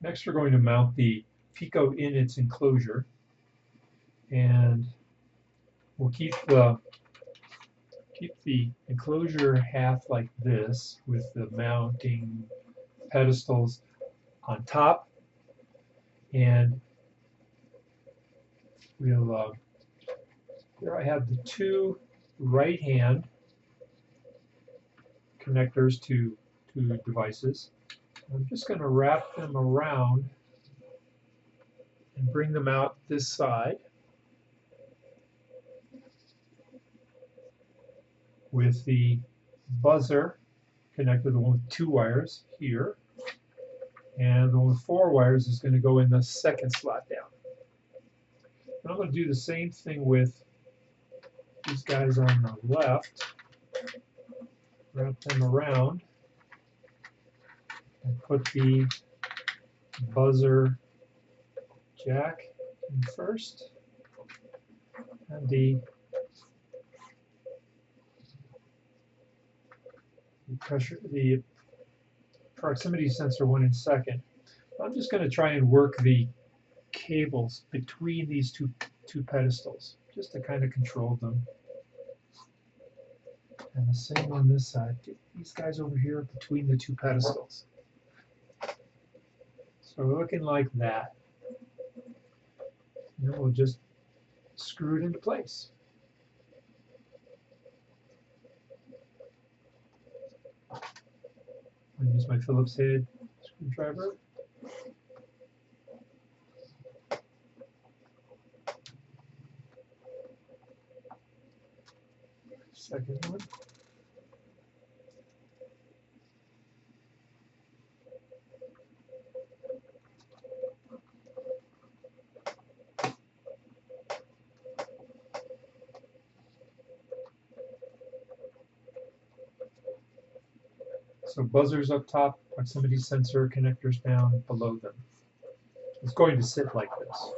Next, we're going to mount the Pico in its enclosure, and we'll keep the enclosure half like this with the mounting pedestals on top, and we'll here I have the two right hand connectors to devices. I'm just going to wrap them around and bring them out this side with the buzzer connected, the one with 2 wires here, and the one with 4 wires is going to go in the second slot down. And I'm going to do the same thing with these guys on the left. Wrap them around and put the buzzer jack in first, and the proximity sensor one in second. I'm just going to try and work the cables between these two pedestals, just to kind of control them. And the same on this side. Get these guys over here between the 2 pedestals. So we're looking like that. And then we'll just screw it into place. I'm going to use my Phillips head screwdriver. Second one. So buzzers up top, proximity sensor connectors down below them. It's going to sit like this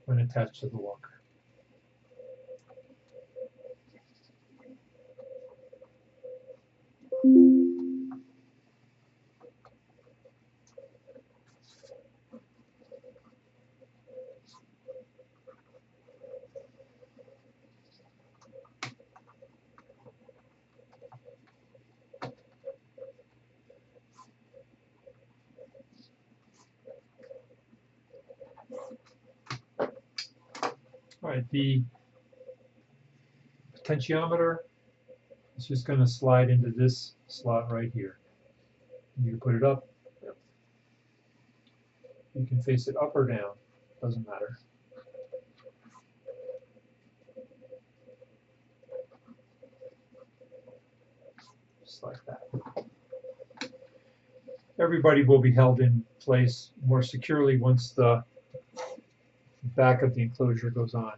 when attached to the walker. All right, the potentiometer is just going to slide into this slot right here. You can put it up. You can face it up or down. Doesn't matter. Just like that. Everybody will be held in place more securely once the back of the enclosure goes on.